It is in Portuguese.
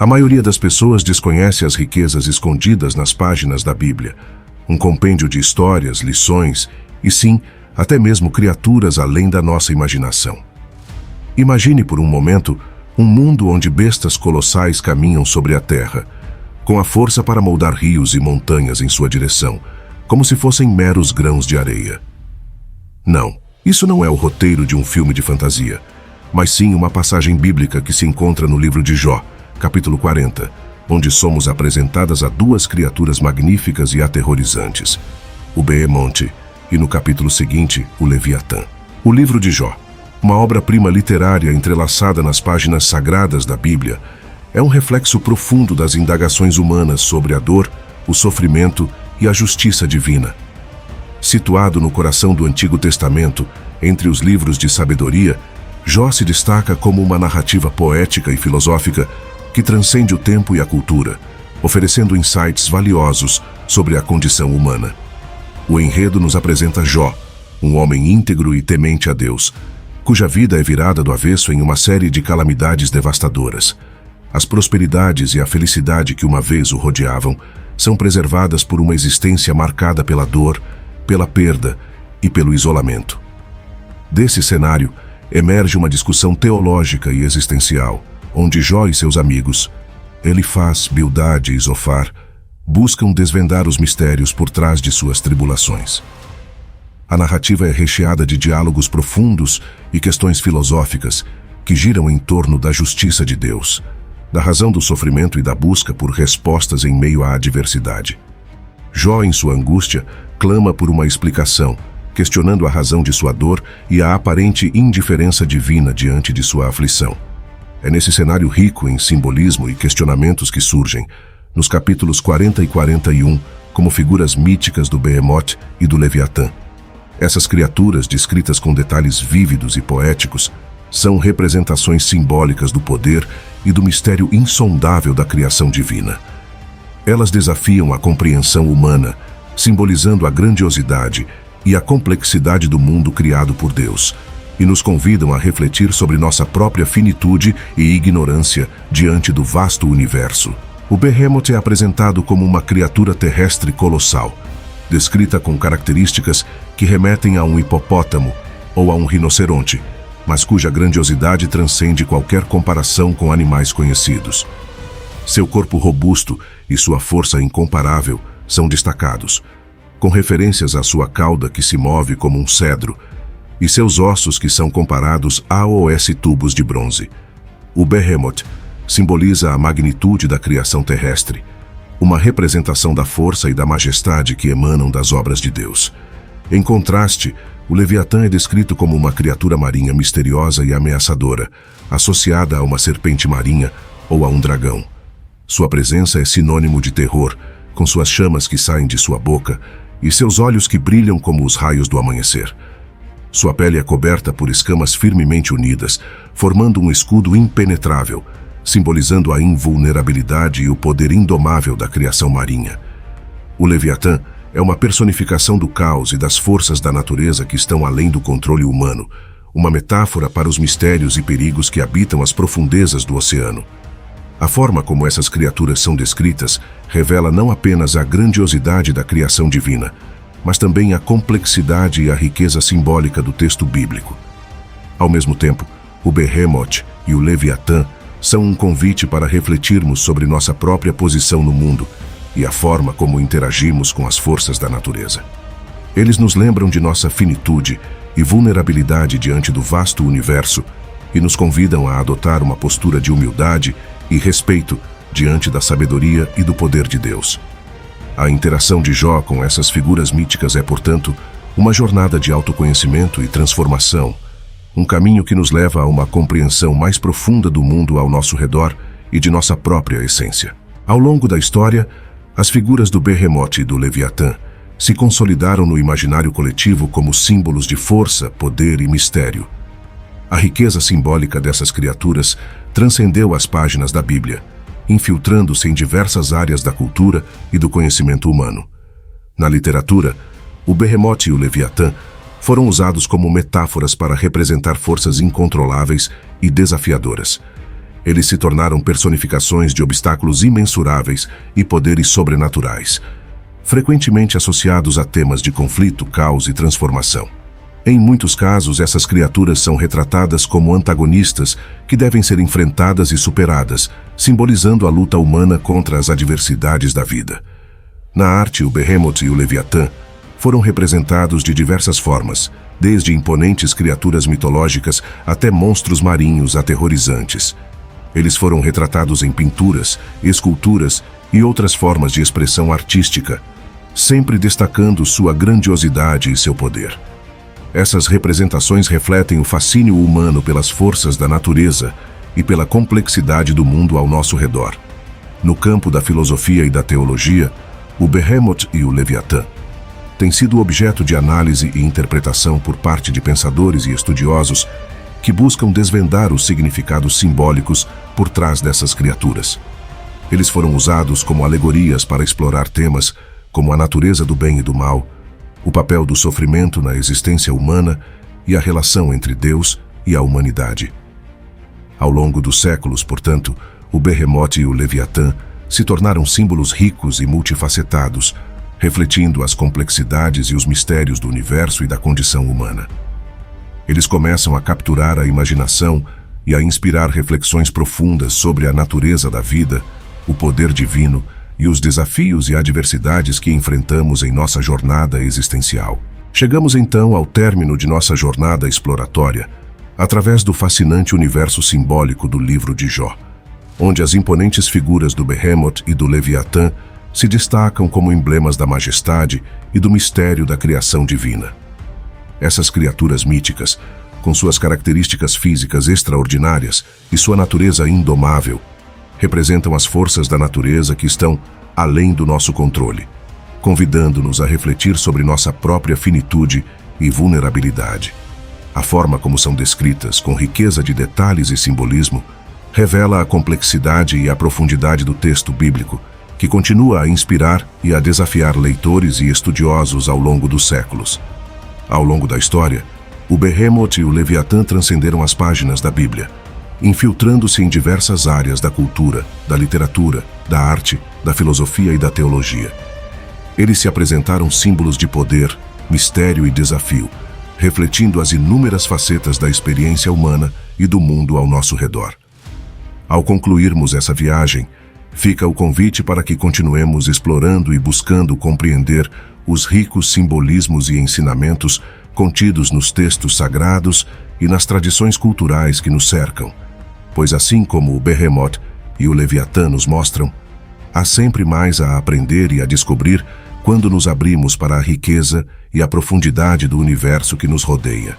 A maioria das pessoas desconhece as riquezas escondidas nas páginas da Bíblia, um compêndio de histórias, lições e, sim, até mesmo criaturas além da nossa imaginação. Imagine por um momento um mundo onde bestas colossais caminham sobre a terra, com a força para moldar rios e montanhas em sua direção, como se fossem meros grãos de areia. Não, isso não é o roteiro de um filme de fantasia, mas sim uma passagem bíblica que se encontra no livro de Jó, capítulo 40, onde somos apresentadas a duas criaturas magníficas e aterrorizantes, o Behemoth e, no capítulo seguinte, o Leviatã. O livro de Jó, uma obra-prima literária entrelaçada nas páginas sagradas da Bíblia, é um reflexo profundo das indagações humanas sobre a dor, o sofrimento e a justiça divina. Situado no coração do Antigo Testamento, entre os livros de sabedoria, Jó se destaca como uma narrativa poética e filosófica que transcende o tempo e a cultura, oferecendo insights valiosos sobre a condição humana. O enredo nos apresenta Jó, um homem íntegro e temente a Deus, cuja vida é virada do avesso em uma série de calamidades devastadoras. As prosperidades e a felicidade que uma vez o rodeavam são preservadas por uma existência marcada pela dor, pela perda e pelo isolamento. Desse cenário, emerge uma discussão teológica e existencial, onde Jó e seus amigos, Elifaz, Bildade e Zofar, buscam desvendar os mistérios por trás de suas tribulações. A narrativa é recheada de diálogos profundos e questões filosóficas que giram em torno da justiça de Deus, da razão do sofrimento e da busca por respostas em meio à adversidade. Jó, em sua angústia, clama por uma explicação, questionando a razão de sua dor e a aparente indiferença divina diante de sua aflição. É nesse cenário rico em simbolismo e questionamentos que surgem, nos capítulos 40 e 41, como figuras míticas do Behemoth e do Leviatã. Essas criaturas, descritas com detalhes vívidos e poéticos, são representações simbólicas do poder e do mistério insondável da criação divina. Elas desafiam a compreensão humana, simbolizando a grandiosidade e a complexidade do mundo criado por Deus, e nos convidam a refletir sobre nossa própria finitude e ignorância diante do vasto universo. O Behemoth é apresentado como uma criatura terrestre colossal, descrita com características que remetem a um hipopótamo ou a um rinoceronte, mas cuja grandiosidade transcende qualquer comparação com animais conhecidos. Seu corpo robusto e sua força incomparável são destacados, com referências à sua cauda que se move como um cedro, e seus ossos que são comparados a tubos de bronze. O Behemoth simboliza a magnitude da criação terrestre, uma representação da força e da majestade que emanam das obras de Deus. Em contraste, o Leviatã é descrito como uma criatura marinha misteriosa e ameaçadora, associada a uma serpente marinha ou a um dragão. Sua presença é sinônimo de terror, com suas chamas que saem de sua boca e seus olhos que brilham como os raios do amanhecer. Sua pele é coberta por escamas firmemente unidas, formando um escudo impenetrável, simbolizando a invulnerabilidade e o poder indomável da criação marinha. O Leviatã é uma personificação do caos e das forças da natureza que estão além do controle humano, uma metáfora para os mistérios e perigos que habitam as profundezas do oceano. A forma como essas criaturas são descritas revela não apenas a grandiosidade da criação divina, mas também a complexidade e a riqueza simbólica do texto bíblico. Ao mesmo tempo, o Behemoth e o Leviatã são um convite para refletirmos sobre nossa própria posição no mundo e a forma como interagimos com as forças da natureza. Eles nos lembram de nossa finitude e vulnerabilidade diante do vasto universo e nos convidam a adotar uma postura de humildade e respeito diante da sabedoria e do poder de Deus. A interação de Jó com essas figuras míticas é, portanto, uma jornada de autoconhecimento e transformação, um caminho que nos leva a uma compreensão mais profunda do mundo ao nosso redor e de nossa própria essência. Ao longo da história, as figuras do Behemoth e do Leviatã se consolidaram no imaginário coletivo como símbolos de força, poder e mistério. A riqueza simbólica dessas criaturas transcendeu as páginas da Bíblia, infiltrando-se em diversas áreas da cultura e do conhecimento humano. Na literatura, o Behemoth e o Leviatã foram usados como metáforas para representar forças incontroláveis e desafiadoras. Eles se tornaram personificações de obstáculos imensuráveis e poderes sobrenaturais, frequentemente associados a temas de conflito, caos e transformação. Em muitos casos, essas criaturas são retratadas como antagonistas que devem ser enfrentadas e superadas, simbolizando a luta humana contra as adversidades da vida. Na arte, o Behemoth e o Leviatã foram representados de diversas formas, desde imponentes criaturas mitológicas até monstros marinhos aterrorizantes. Eles foram retratados em pinturas, esculturas e outras formas de expressão artística, sempre destacando sua grandiosidade e seu poder. Essas representações refletem o fascínio humano pelas forças da natureza e pela complexidade do mundo ao nosso redor. No campo da filosofia e da teologia, o Behemoth e o Leviatã têm sido objeto de análise e interpretação por parte de pensadores e estudiosos que buscam desvendar os significados simbólicos por trás dessas criaturas. Eles foram usados como alegorias para explorar temas como a natureza do bem e do mal, o papel do sofrimento na existência humana e a relação entre Deus e a humanidade. Ao longo dos séculos, portanto, o Behemoth e o Leviatã se tornaram símbolos ricos e multifacetados, refletindo as complexidades e os mistérios do universo e da condição humana. Eles começam a capturar a imaginação e a inspirar reflexões profundas sobre a natureza da vida, o poder divino e os desafios e adversidades que enfrentamos em nossa jornada existencial. Chegamos então ao término de nossa jornada exploratória, através do fascinante universo simbólico do livro de Jó, onde as imponentes figuras do Behemoth e do Leviatã se destacam como emblemas da majestade e do mistério da criação divina. Essas criaturas míticas, com suas características físicas extraordinárias e sua natureza indomável, representam as forças da natureza que estão além do nosso controle, convidando-nos a refletir sobre nossa própria finitude e vulnerabilidade. A forma como são descritas, com riqueza de detalhes e simbolismo, revela a complexidade e a profundidade do texto bíblico, que continua a inspirar e a desafiar leitores e estudiosos ao longo dos séculos. Ao longo da história, o Behemoth e o Leviatã transcenderam as páginas da Bíblia, infiltrando-se em diversas áreas da cultura, da literatura, da arte, da filosofia e da teologia. Eles se apresentaram símbolos de poder, mistério e desafio, refletindo as inúmeras facetas da experiência humana e do mundo ao nosso redor. Ao concluirmos essa viagem, fica o convite para que continuemos explorando e buscando compreender os ricos simbolismos e ensinamentos contidos nos textos sagrados e nas tradições culturais que nos cercam, pois assim como o Behemoth e o Leviatã nos mostram, há sempre mais a aprender e a descobrir quando nos abrimos para a riqueza e a profundidade do universo que nos rodeia.